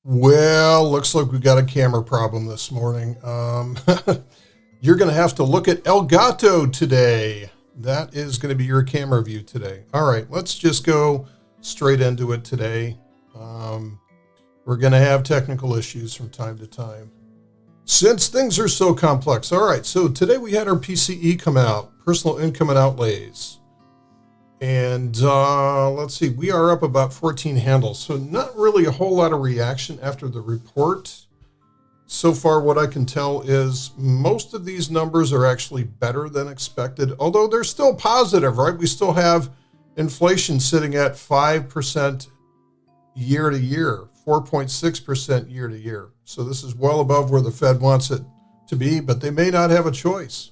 Well, looks like we got a camera problem this morning. You're going to have to look at El Gato today. That is going to be your camera view today. All right, let's just go straight into it today. We're going to have technical issues from time to time, since things are so complex. All right, so today we had our PCE come out, personal income and outlays. And let's see, we are up about 14 handles. So not really a whole lot of reaction after the report. So far, what I can tell is most of these numbers are actually better than expected, although they're still positive, right? We still have inflation sitting at 5% year to year, 4.6% year to year. So this is well above where the Fed wants it to be, but they may not have a choice.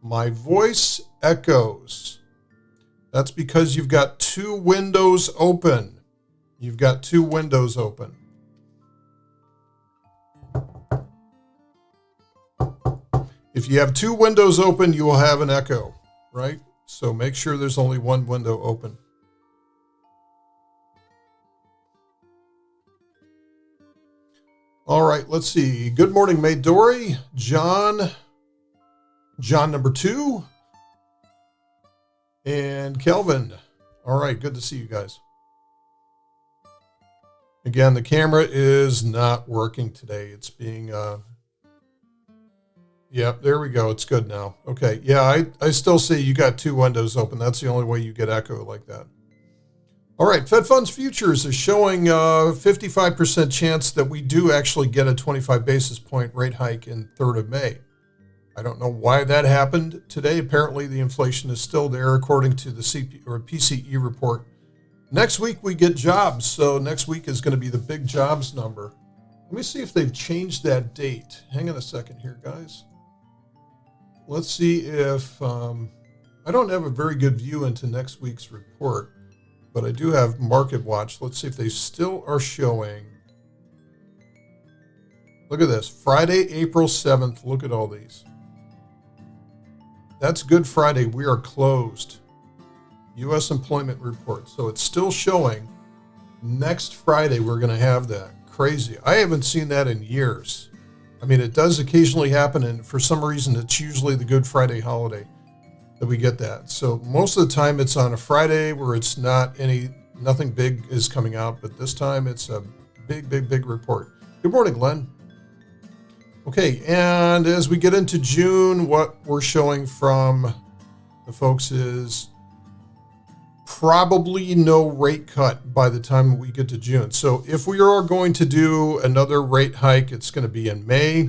My voice echoes. That's because you've got two windows open. If you have two windows open, you will have an echo, right? So make sure there's only one window open. All right, let's see. Good morning, Maydori, John number 2, and Kelvin. All right, good to see you guys. Again, the camera is not working today. It's being, yep, there we go. It's good now. Okay, yeah, I still see you got two windows open. That's the only way you get echo like that. All right, Fed Funds Futures is showing 55% chance that we do actually get a 25 basis point rate hike in 3rd of May. I don't know why that happened today. Apparently, the inflation is still there, according to the PCE report. Next week, we get jobs. So next week is going to be the big jobs number. Let me see if they've changed that date. Hang on a second here, guys. Let's see if I don't have a very good view into next week's report, but I do have Market Watch. Let's see if they still are showing. Look at this. Friday, April 7th. Look at all these. That's Good Friday. We are closed. U.S. employment report. So it's still showing next Friday we're going to have that. Crazy. I haven't seen that in years. I mean, it does occasionally happen, and for some reason it's usually the Good Friday holiday that we get that. So most of the time it's on a Friday where it's nothing big is coming out, but this time it's a big report. Good morning, Glenn. Okay, and as we get into June, what we're showing from the folks is probably no rate cut by the time we get to June. So if we are going to do another rate hike, it's going to be in May,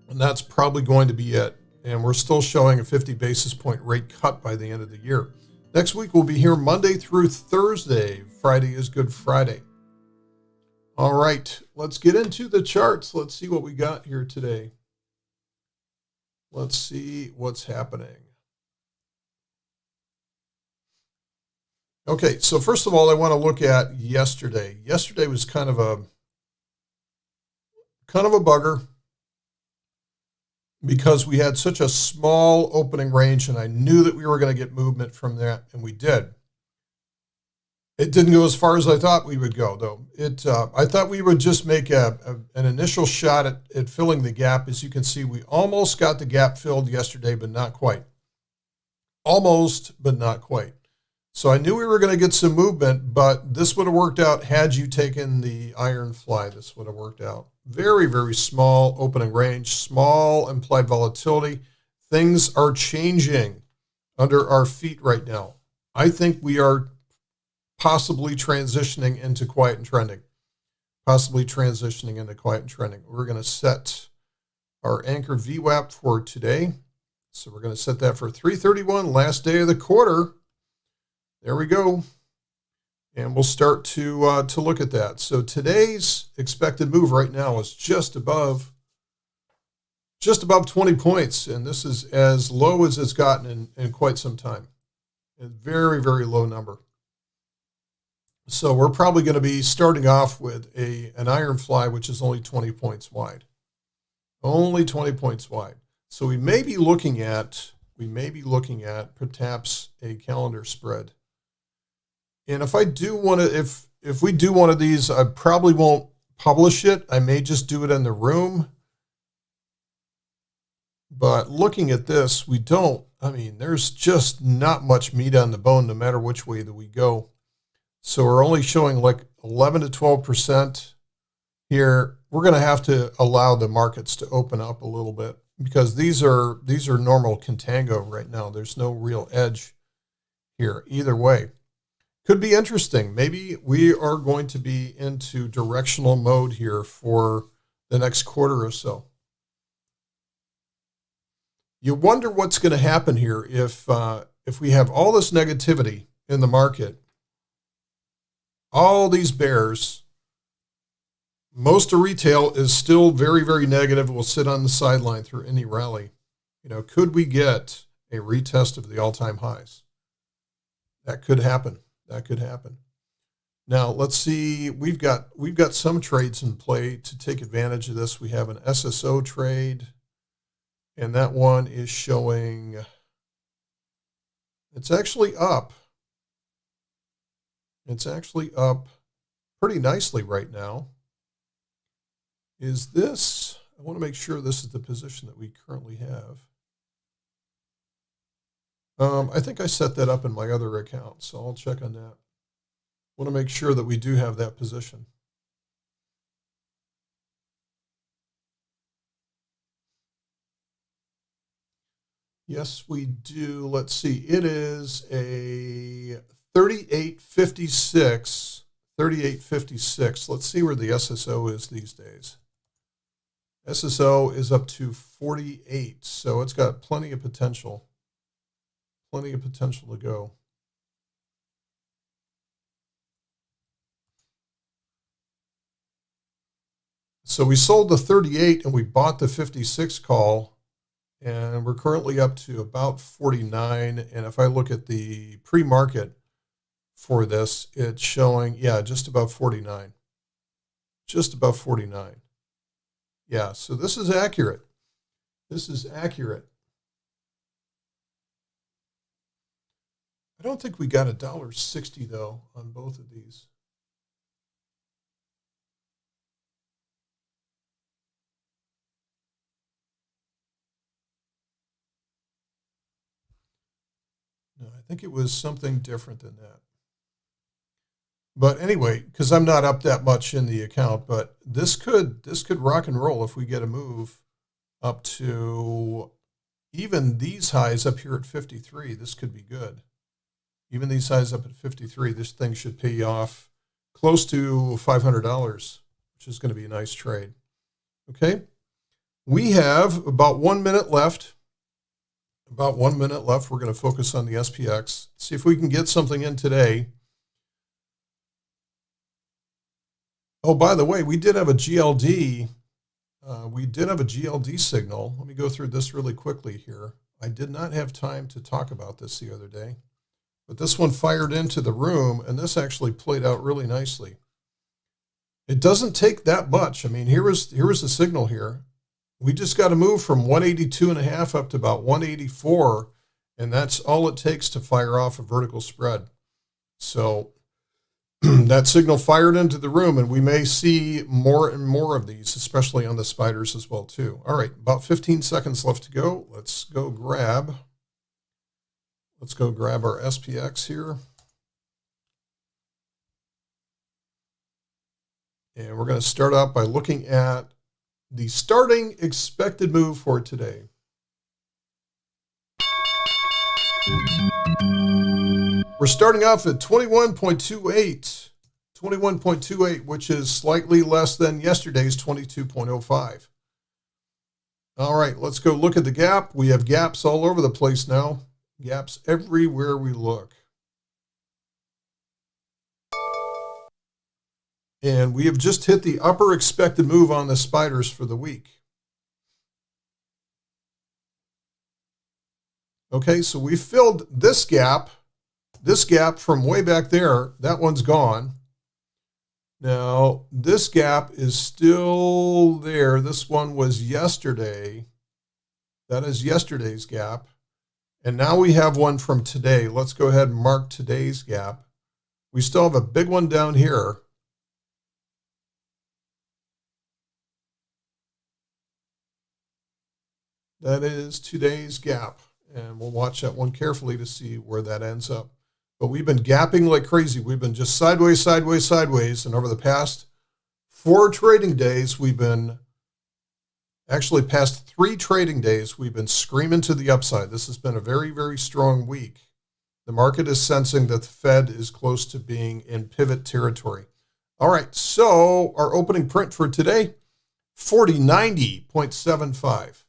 and that's probably going to be it. And we're still showing a 50 basis point rate cut by the end of the year. Next week, we'll be here Monday through Thursday. Friday is Good Friday. All right, let's get into the charts. Let's see what we got here today. Let's see what's happening. Okay, so first of all, I want to look at yesterday. Yesterday was kind of a bugger because we had such a small opening range, and I knew that we were going to get movement from that, and we did. It didn't go as far as I thought we would go, though. I thought we would just make an initial shot at filling the gap. As you can see, we almost got the gap filled yesterday, but not quite. Almost, but not quite. So I knew we were going to get some movement, but this would have worked out had you taken the iron fly. This would have worked out. Very, very small opening range, small implied volatility. Things are changing under our feet right now. I think we are possibly transitioning into quiet and trending. We're going to set our anchor VWAP for today. So we're going to set that for 331, last day of the quarter. There we go. And we'll start to look at that. So today's expected move right now is just above 20 points. And this is as low as it's gotten in quite some time. A very, very low number. So we're probably going to be starting off with an iron fly, which is only 20 points wide. Only 20 points wide. So we may be looking at perhaps a calendar spread. And if I do want to, if we do one of these, I probably won't publish it. I may just do it in the room. But looking at this, there's just not much meat on the bone no matter which way that we go. So we're only showing like 11 to 12% here. We're going to have to allow the markets to open up a little bit because these are normal contango right now. There's no real edge here either way. Could be interesting. Maybe we are going to be into directional mode here for the next quarter or so. You wonder what's going to happen here if we have all this negativity in the market, all these bears. Most of retail is still very, very negative. Will sit on the sideline through any rally. Could we get a retest of the all-time highs? That could happen. That could happen. Now let's see. We've got some trades in play to take advantage of this. We have an SSO trade, and that one is showing. It's actually up. It's actually up pretty nicely right now. Is this, I want to make sure this is the position that we currently have. I think I set that up in my other account, so I'll check on that. Want to make sure that we do have that position. Yes, we do. Let's see. It is a 38.56. 38.56. Let's see where the SSO is these days. SSO is up to 48, so it's got plenty of potential. Plenty of potential to go. So we sold the 38 and we bought the 56 call, and we're currently up to about 49. And if I look at the pre-market for this, it's showing, just above 49. Just above 49. Yeah, so this is accurate. This is accurate. I don't think we got $1.60 though on both of these. No, I think it was something different than that. But anyway, because I'm not up that much in the account, but this could rock and roll if we get a move up to even these highs up here at 53. This could be good. Even these highs up at 53, this thing should pay off close to $500, which is going to be a nice trade. Okay, we have about 1 minute left. About 1 minute left. We're going to focus on the SPX. See if we can get something in today. Oh, by the way, we did have a GLD. We did have a GLD signal. Let me go through this really quickly here. I did not have time to talk about this the other day, but this one fired into the room, and this actually played out really nicely. It doesn't take that much. I mean, here was the signal here. We just got to move from 182.5 up to about 184, and that's all it takes to fire off a vertical spread. So that signal fired into the room, and we may see more and more of these, especially on the spiders as well too. All right, about 15 seconds left to go. Let's go grab our SPX here. And we're going to start out by looking at the starting expected move for today. We're starting off at 21.28. 21.28, which is slightly less than yesterday's 22.05. All right, let's go look at the gap. We have gaps all over the place now. Gaps everywhere we look. And we have just hit the upper expected move on the spiders for the week. Okay, so we filled this gap from way back there. That one's gone. Now, this gap is still there. This one was yesterday. That is yesterday's gap. And now we have one from today. Let's go ahead and mark today's gap. We still have a big one down here. That is today's gap, and we'll watch that one carefully to see where that ends up. But we've been gapping like crazy. We've been just sideways, sideways, sideways, and over the past 4 trading days, we've been actually past 3 trading days, we've been screaming to the upside. This has been a very, very strong week. The market is sensing that the Fed is close to being in pivot territory. All right, so our opening print for today, 4090.75.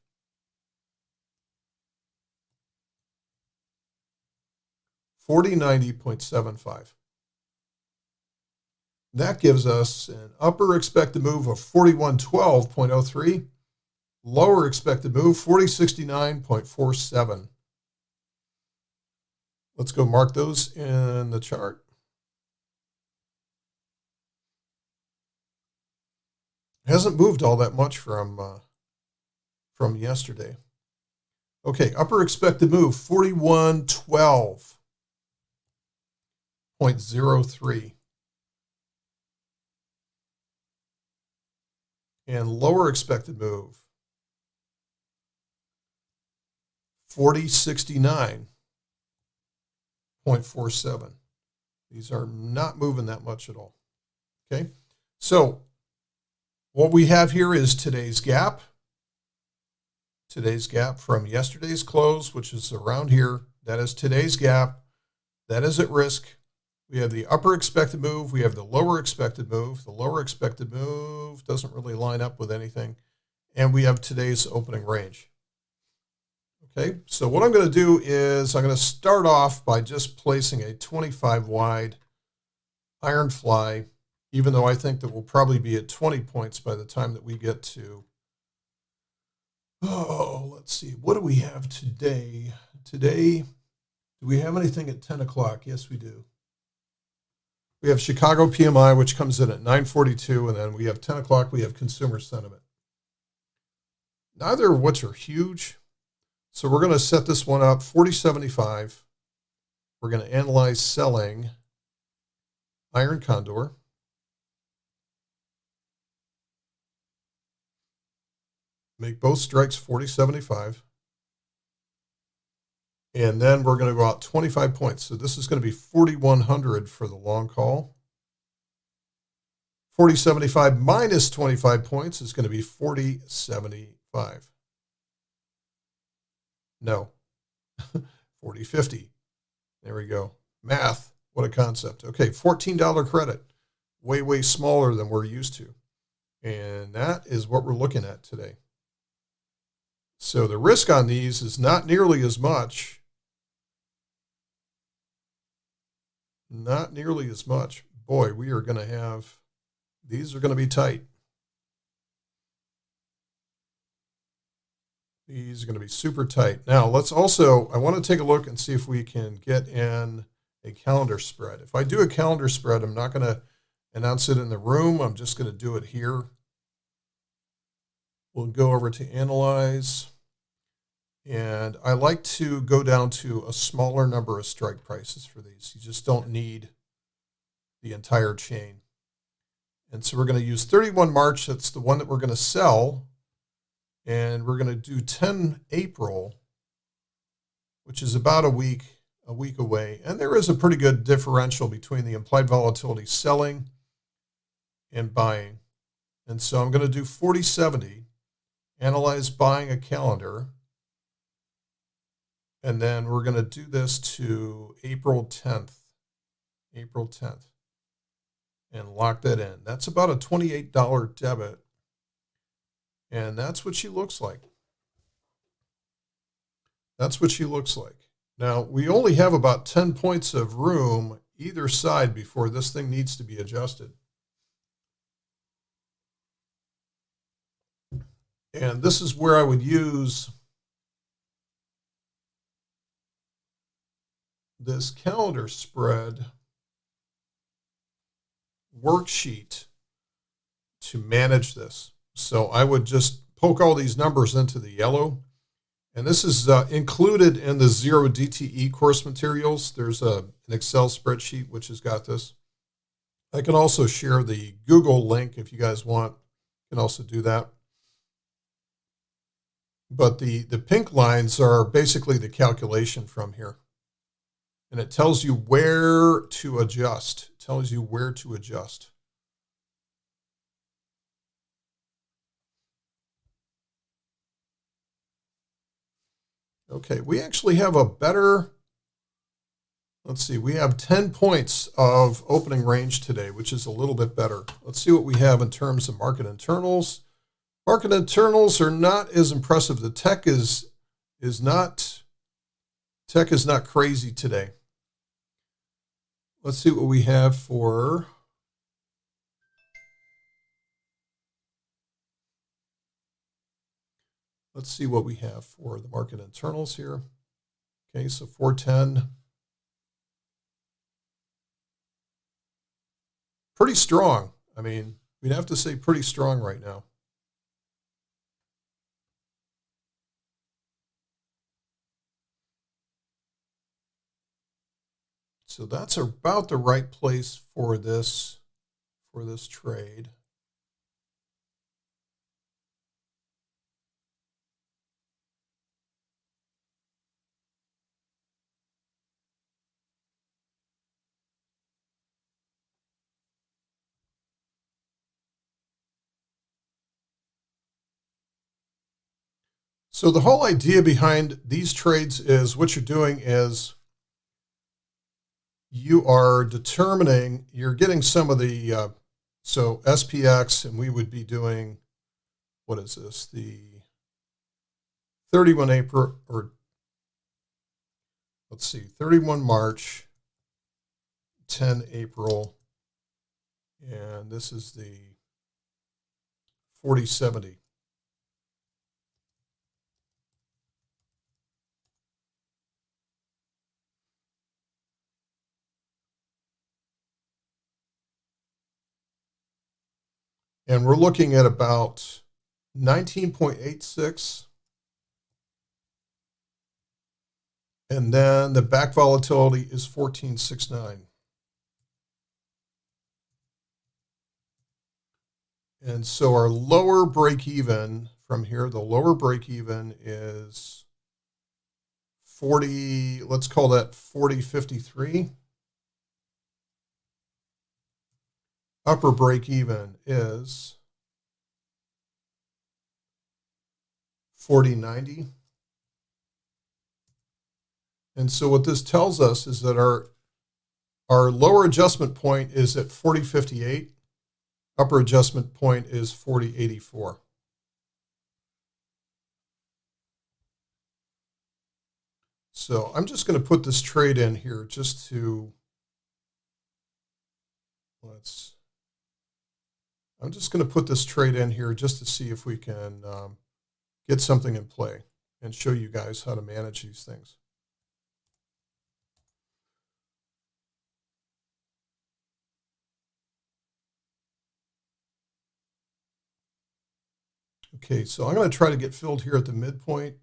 4090.75. That gives us an upper expected move of 4112.03, lower expected move 4069.47. Let's go mark those in the chart. Hasn't moved all that much from yesterday. Okay, upper expected move 4112.03. And lower expected move 4069.47. These are not moving that much at all. Okay, so what we have here is today's gap. Today's gap from yesterday's close, which is around here. That is today's gap. That is at risk. We have the upper expected move. We have the lower expected move. The lower expected move doesn't really line up with anything. And we have today's opening range. Okay, so what I'm going to do is I'm going to start off by just placing a 25 wide iron fly, even though I think that we'll probably be at 20 points by the time that we get to, let's see, what do we have today? Today, do we have anything at 10 o'clock? Yes, we do. We have Chicago PMI, which comes in at 942, and then we have 10 o'clock, we have consumer sentiment. Neither of which are huge. So we're going to set this one up 40.75. We're going to analyze selling iron condor. Make both strikes 40.75. And then we're going to go out 25 points. So this is going to be 4,100 for the long call. 40.75 minus 25 points is going to be 40.75. No, 40.50. There we go. Math, what a concept. Okay, $14 credit. Way, way smaller than we're used to. And that is what we're looking at today. So the risk on these is not nearly as much. Not nearly as much. Boy, we are going to have, these are going to be tight. These are going to be super tight. Now, let's also, I want to take a look and see if we can get in a calendar spread. If I do a calendar spread, I'm not going to announce it in the room. I'm just going to do it here. We'll go over to Analyze. And I like to go down to a smaller number of strike prices for these. You just don't need the entire chain. And so we're going to use 31 March. That's the one that we're going to sell. And we're going to do 10 April, which is about a week away. And there is a pretty good differential between the implied volatility selling and buying. And so I'm going to do 40.70, analyze buying a calendar. And then we're going to do this to April 10th, and lock that in. That's about a $28 debit. And that's what she looks like. That's what she looks like. Now, we only have about 10 points of room either side before this thing needs to be adjusted. And this is where I would use this calendar spread worksheet to manage this. So I would just poke all these numbers into the yellow. And this is included in the Zero DTE course materials. There's an Excel spreadsheet which has got this. I can also share the Google link if you guys want. You can also do that. But the pink lines are basically the calculation from here. And it tells you where to adjust. It tells you where to adjust. Okay, we actually have a better, let's see, we have 10 points of opening range today, which is a little bit better. Let's see what we have in terms of market internals. Market internals are not as impressive. The tech is not crazy today. Let's see what we have for the market internals here. Okay, so 410. Pretty strong. I mean, we'd have to say pretty strong right now. So that's about the right place for this trade. So the whole idea behind these trades is what you're doing is you are determining, you're getting some of the, so SPX, and we would be doing, what is this, the 31 April, or let's see, 31 March, 10 April, and this is the 4070. And we're looking at about 19.86. And then the back volatility is 1469. And so our lower break even from here, the lower break even is 40, let's call that 40.53. Upper break even is 40.90. And so what this tells us is that our lower adjustment point is at 40.58. Upper adjustment point is 40.84. So I'm just going to put this trade in here just to, I'm just going to put this trade in here just to see if we can get something in play and show you guys how to manage these things. Okay, so I'm going to try to get filled here at the midpoint.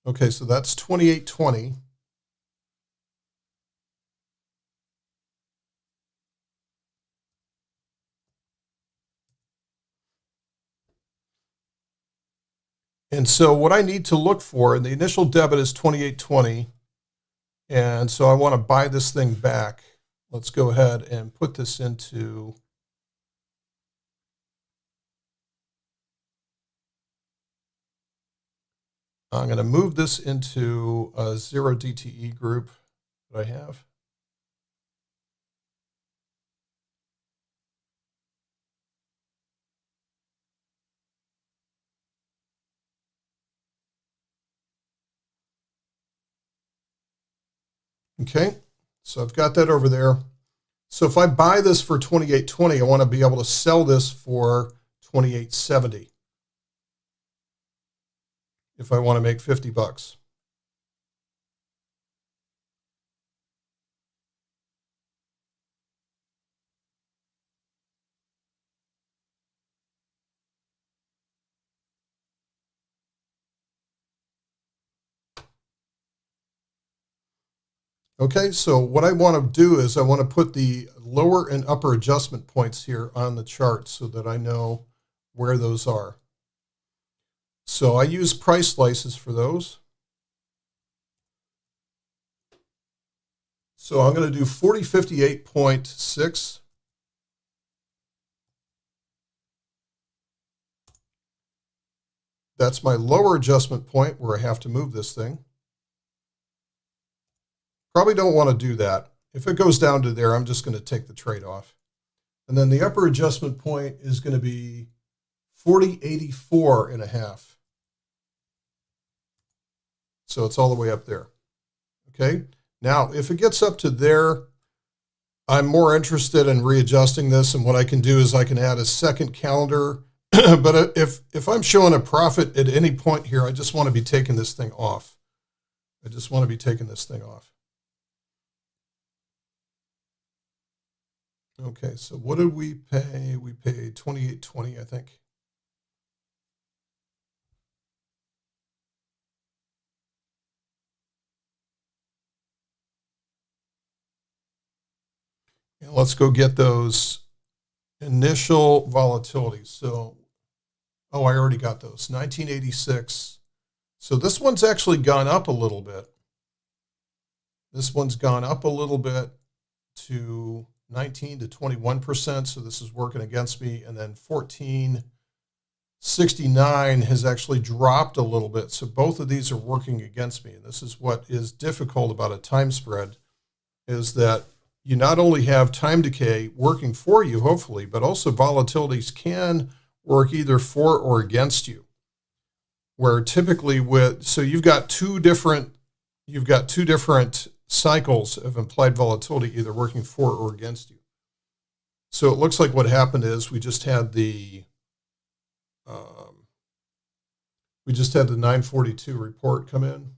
Okay, so that's 28.20. And so what I need to look for, and the initial debit is 28.20, and so I want to buy this thing back. Let's go ahead and put this into, I'm going to move this into a 0 DTE group that I have. Okay, so I've got that over there. So if I buy this for 28.20, I want to be able to sell this for 28.70 if I want to make 50 bucks. Okay, so what I want to do is I want to put the lower and upper adjustment points here on the chart so that I know where those are. So I use price slices for those. So I'm going to do 4058.6. That's my lower adjustment point where I have to move this thing. Probably don't want to do that. If it goes down to there, I'm just going to take the trade off. And then the upper adjustment point is going to be 4084.5. So it's all the way up there. Okay. Now, if it gets up to there, I'm more interested in readjusting this. And what I can do is I can add a second calendar. But if I'm showing a profit at any point here, I just want to be taking this thing off. I just want to be taking this thing off. Okay, so what did we pay? We paid $28.20, I think. And let's go get those initial volatilities. So, oh, I already got those. 1986. So this one's actually gone up a little bit. This one's gone up a little bit to 19 to 21%. So this is working against me. And then 1469 has actually dropped a little bit. So both of these are working against me. And this is what is difficult about a time spread, is that you not only have time decay working for you, hopefully, but also volatilities can work either for or against you. Where typically so you've got two different cycles of implied volatility either working for or against you. So it looks like what happened is we just had the 942 report come in.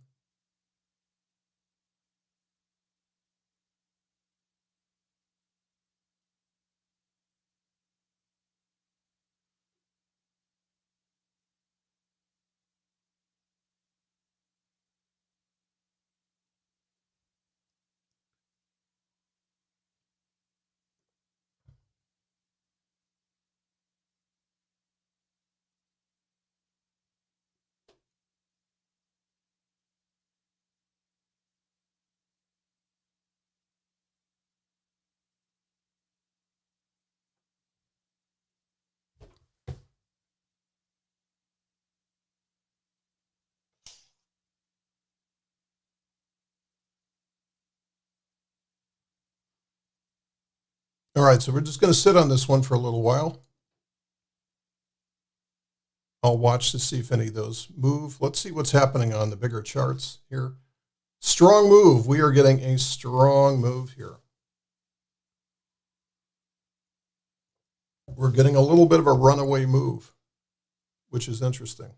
All right, so we're just going to sit on this one for a little while. I'll watch to see if any of those move. Let's see what's happening on the bigger charts here. Strong move. We are getting a strong move here. We're getting a little bit of a runaway move, which is interesting.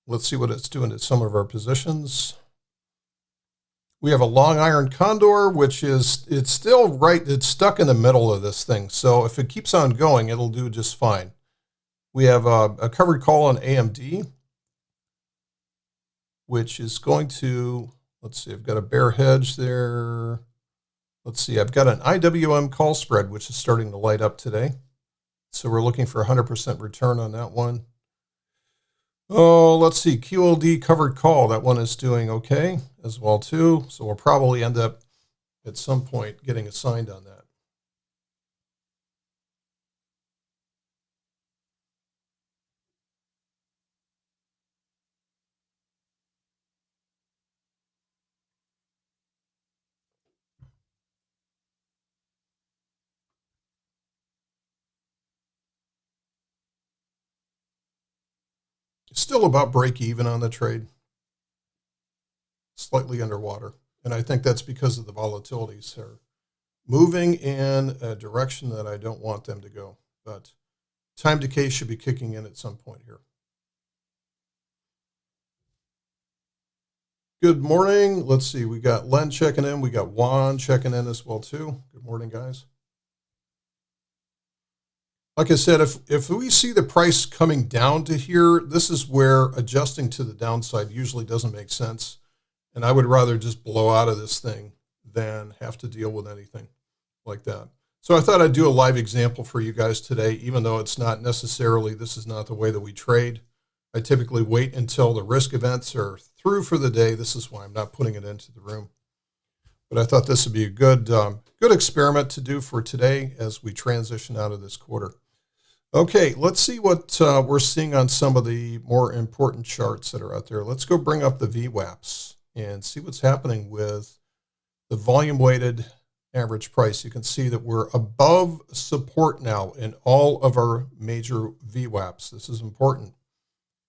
Let's see what it's doing to some of our positions. We have a long iron condor, which is, it's still right, it's stuck in the middle of this thing. So if it keeps on going, it'll do just fine. We have a covered call on AMD, which is going to, let's see, I've got a bear hedge there. Let's see, I've got an IWM call spread, which is starting to light up today. So we're looking for 100% return on that one. Oh, let's see, QLD covered call. That one is doing okay as well too. So we'll probably end up at some point getting assigned on that. Still about break even on the trade. Slightly underwater. And I think that's because of the volatilities are moving in a direction that I don't want them to go. But time decay should be kicking in at some point here. Good morning. Let's see. We got Len checking in. We got Juan checking in as well too. Good morning, guys. Like I said, if we see the price coming down to here, this is where adjusting to the downside usually doesn't make sense. And I would rather just blow out of this thing than have to deal with anything like that. So I thought I'd do a live example for you guys today, even though it's not necessarily, this is not the way that we trade. I typically wait until the risk events are through for the day. This is why I'm not putting it into the room. But I thought this would be a good experiment to do for today as we transition out of this quarter. Okay, let's see what we're seeing on some of the more important charts that are out there. Let's go bring up the VWAPs and see what's happening with the volume-weighted average price. You can see that we're above support now in all of our major VWAPs. This is important.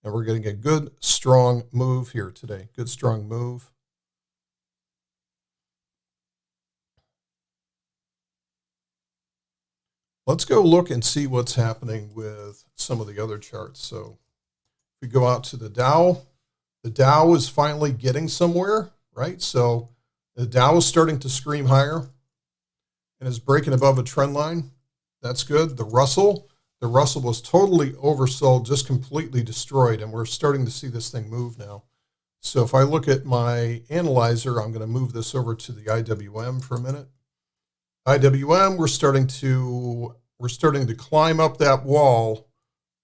And we're getting a good, strong move here today. Good, strong move. Let's go look and see what's happening with some of the other charts. So if we go out to the Dow is finally getting somewhere, right? So the Dow is starting to scream higher and is breaking above a trend line. That's good. The Russell was totally oversold, just completely destroyed, and we're starting to see this thing move now. So if I look at my analyzer, I'm going to move this over to the IWM for a minute. IWM, we're starting to climb up that wall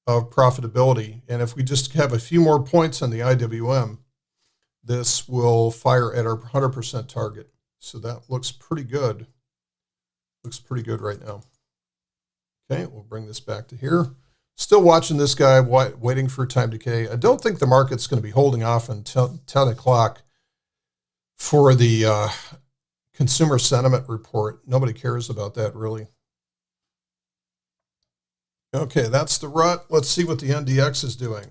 of profitability. And if we just have a few more points on the IWM, this will fire at our 100% target. So that looks pretty good. Looks pretty good right now. Okay, we'll bring this back to here. Still watching this guy, waiting for time decay. I don't think the market's going to be holding off until 10 o'clock for the consumer sentiment report. Nobody cares about that, really. Okay, that's the rut. Let's see what the NDX is doing.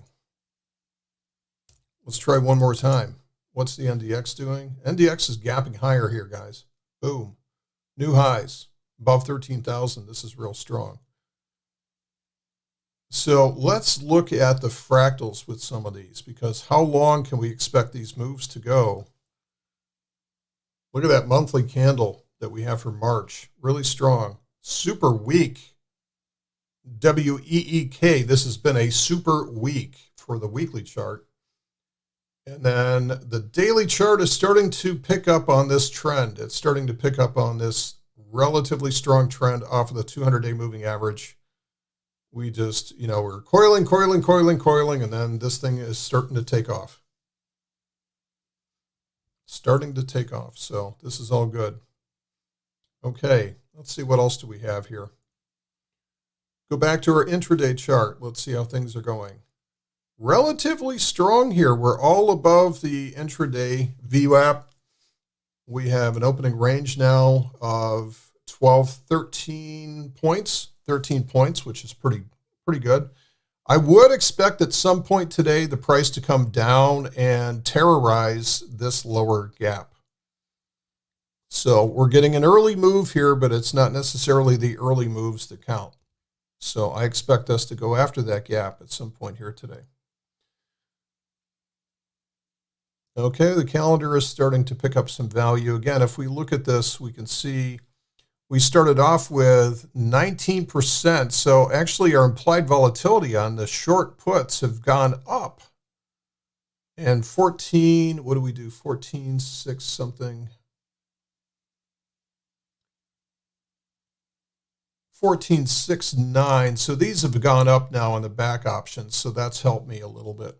Let's try one more time. What's the NDX doing? NDX is gapping higher here, guys. Boom. New highs, above 13,000. This is real strong. So let's look at the fractals with some of these, because how long can we expect these moves to go? Look at that monthly candle that we have for March. Really strong. Super weak. WEEK. This has been a super week for the weekly chart. And then the daily chart is starting to pick up on this trend. It's starting to pick up on this relatively strong trend off of the 200-day moving average. We just, we're coiling, and then this thing is starting to take off. Starting to take off. So this is all good. Okay, let's see what else do we have here. Go back to our intraday chart. Let's see how things are going. Relatively strong here. We're all above the intraday VWAP. We have an opening range now of 13 points, which is pretty good. I would expect at some point today the price to come down and terrorize this lower gap. So we're getting an early move here, but it's not necessarily the early moves that count. So I expect us to go after that gap at some point here today. Okay, the calendar is starting to pick up some value. Again, if we look at this, we can see we started off with 19%. So actually our implied volatility on the short puts have gone up. And 14, what do we do? 14.6 something. 14.69. So these have gone up now on the back options. So that's helped me a little bit.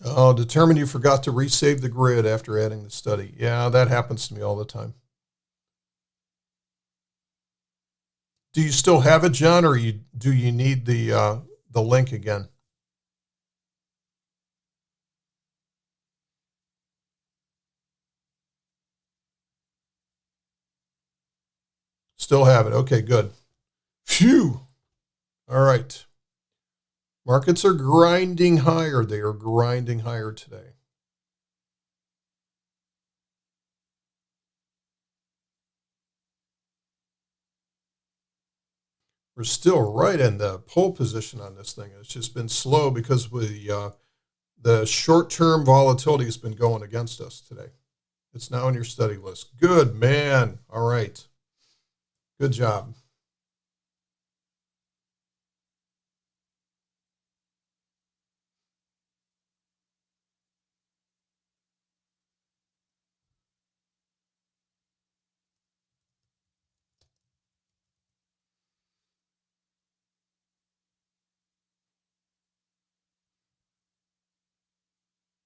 Oh, determined you forgot to resave the grid after adding the study. Yeah, that happens to me all the time. Do you still have it, John, or do you need the link again? Still have it. Okay, good. Phew. All right. Markets are grinding higher. They are grinding higher today. We're still right in the pole position on this thing. It's just been slow because the short-term volatility has been going against us today. It's now on your study list. Good, man. All right. Good job.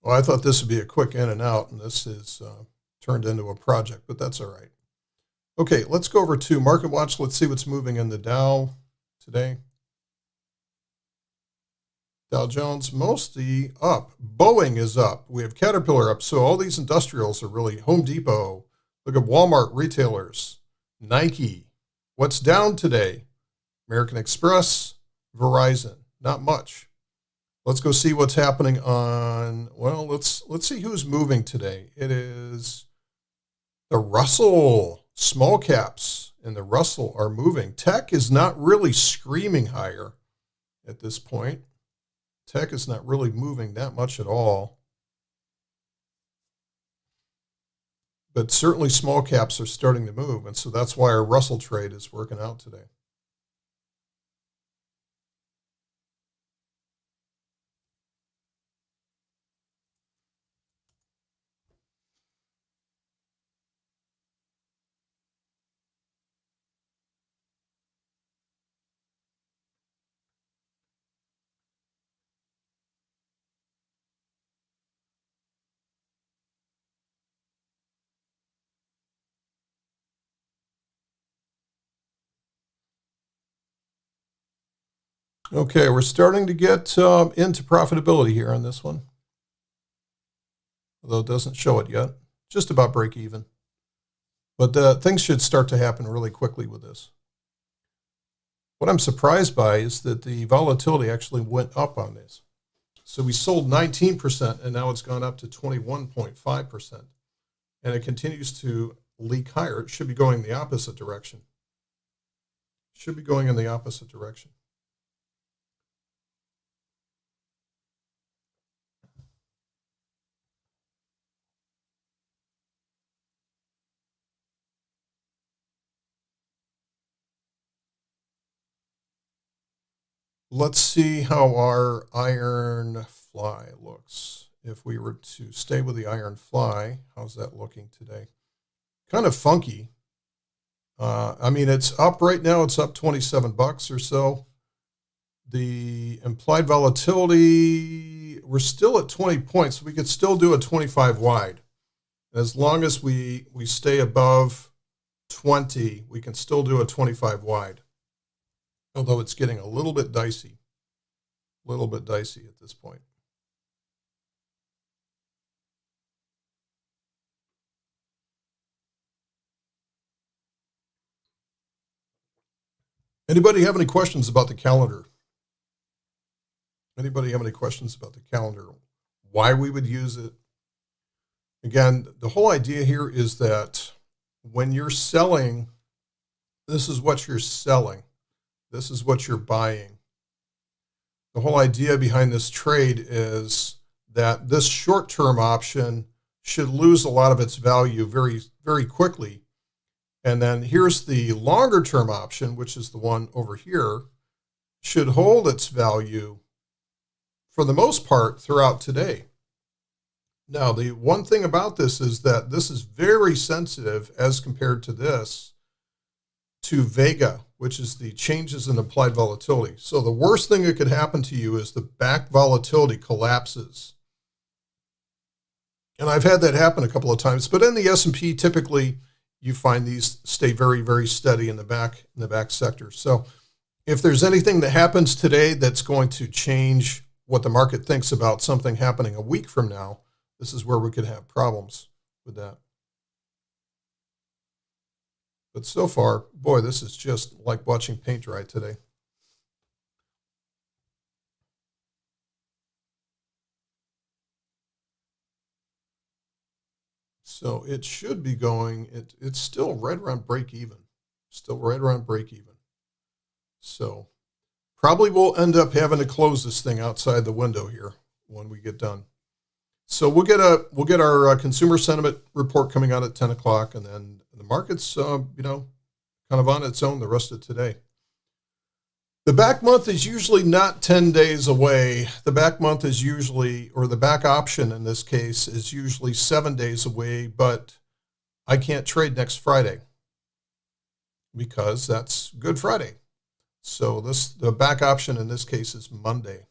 Well, I thought this would be a quick in and out, and this is turned into a project, but that's all right. Okay, let's go over to Market Watch. Let's see what's moving in the Dow today. Dow Jones mostly up. Boeing is up. We have Caterpillar up. So all these industrials are really Home Depot. Look at Walmart retailers, Nike. What's down today? American Express, Verizon. Not much. Let's go see what's happening on, well, let's see who's moving today. It is the Russell. Small caps and the Russell are moving. Tech is not really screaming higher at this point. Tech is not really moving that much at all. But certainly small caps are starting to move, and so that's why our Russell trade is working out today. Okay, we're starting to get into profitability here on this one, although it doesn't show it yet. Just about break even. But things should start to happen really quickly with this. What I'm surprised by is that the volatility actually went up on this. So we sold 19%, and now it's gone up to 21.5%. And it continues to leak higher. It should be going the opposite direction. Should be going in the opposite direction. Let's see how our iron fly looks. If we were to stay with the iron fly, how's that looking today? Kind of funky. I mean, it's up right now. It's up 27 bucks or so. The implied volatility, we're still at 20 points. We could still do a 25 wide. As long as we stay above 20, we can still do a 25 wide. Although it's getting a little bit dicey at this point. Anybody have any questions about the calendar? Anybody have any questions about the calendar? Why we would use it? Again, the whole idea here is that when you're selling, this is what you're selling. This is what you're buying. The whole idea behind this trade is that this short-term option should lose a lot of its value very, very quickly. And then here's the longer-term option, which is the one over here, should hold its value for the most part throughout today. Now, the one thing about this is that this is very sensitive as compared to this, to Vega, which is the changes in applied volatility. So the worst thing that could happen to you is the back volatility collapses. And I've had that happen a couple of times, but in the S&P, typically you find these stay very, very steady in the back sector. So if there's anything that happens today that's going to change what the market thinks about something happening a week from now, this is where we could have problems with that. But so far, boy, this is just like watching paint dry today. So it should be going, it's still right around break even. Still right around break even. So probably we'll end up having to close this thing outside the window here when we get done. So we'll get our consumer sentiment report coming out at 10 o'clock, and then the market's kind kind of on its own the rest of today. The back month is usually not 10 days away. The back month is usually, or the back option in this case, is usually 7 days away, but I can't trade next Friday because that's Good Friday. So the back option in this case is Monday.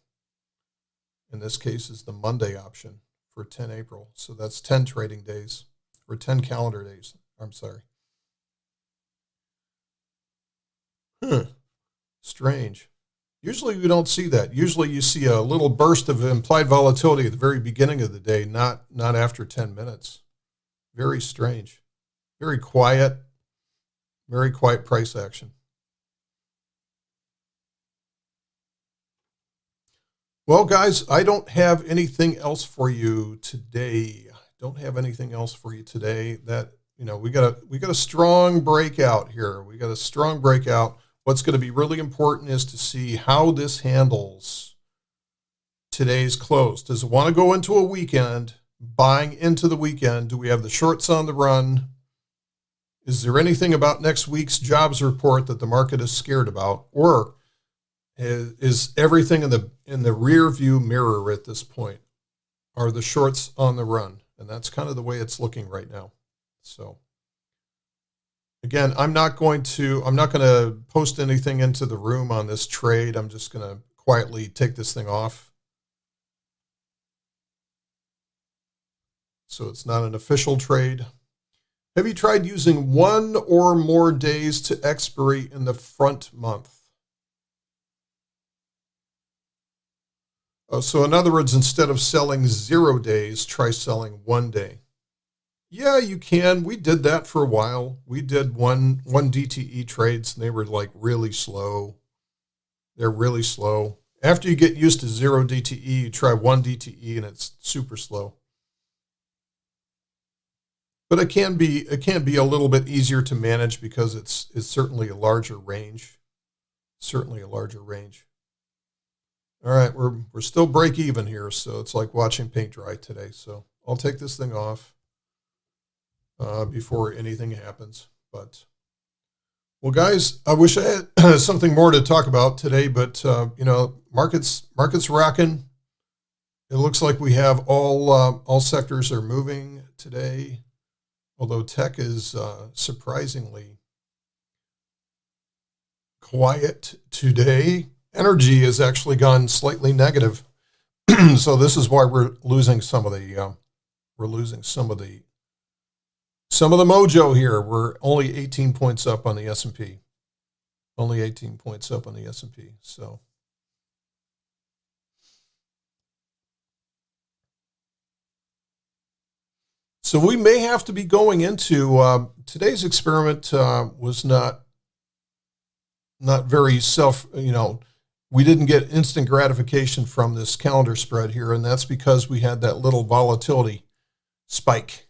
In this case is the Monday option for 10 April. So that's 10 trading days, or 10 calendar days. I'm sorry. Strange. Usually we don't see that. Usually you see a little burst of implied volatility at the very beginning of the day, not after 10 minutes. Very strange. Very quiet price action. Well, guys, I don't have anything else for you today. That, we got a strong breakout here. We got a strong breakout. What's going to be really important is to see how this handles today's close. Does it want to go into a weekend, buying into the weekend? Do we have the shorts on the run? Is there anything about next week's jobs report that the market is scared about? Or is everything in the rear view mirror at this point? Are the shorts on the run? And that's kind of the way it's looking right now. So again, I'm not going to post anything into the room on this trade. I'm just going to quietly take this thing off. So it's not an official trade. Have you tried using 1 or more days to expiry in the front month? So in other words, instead of selling 0 days, try selling 1 day. Yeah, you can. We did that for a while. We did one DTE trades, and they were like really slow. They're really slow. After you get used to 0 DTE, you try 1 DTE, and it's super slow. But it can be a little bit easier to manage because it's certainly a larger range. Certainly a larger range. All right, we're still break even here, so it's like watching paint dry today. So I'll take this thing off before anything happens. But well, guys, I wish I had something more to talk about today, but markets rocking. It looks like we have all sectors are moving today, although tech is surprisingly quiet today. Energy has actually gone slightly negative, so this is why we're losing some of the mojo here. We're only 18 points up on the S&P. Only 18 points up on the S&P. So we may have to be going into today's experiment was not very we didn't get instant gratification from this calendar spread here, and that's because we had that little volatility spike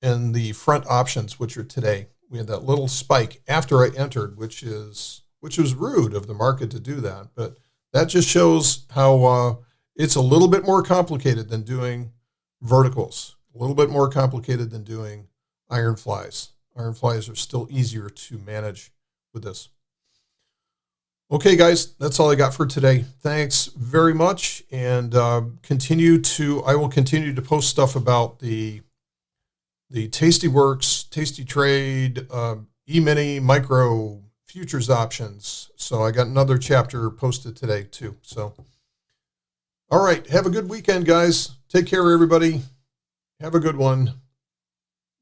in the front options, which are today. We had that little spike after I entered, which was rude of the market to do that, but that just shows how it's a little bit more complicated than doing verticals, a little bit more complicated than doing iron flies. Iron flies are still easier to manage with this. Okay, guys, that's all I got for today. Thanks very much, and I will continue to post stuff about the Tastyworks, Tasty Trade, E-mini, micro futures options. So I got another chapter posted today too. So, all right, have a good weekend, guys. Take care, everybody. Have a good one.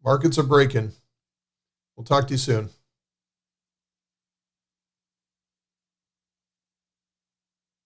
Markets are breaking. We'll talk to you soon.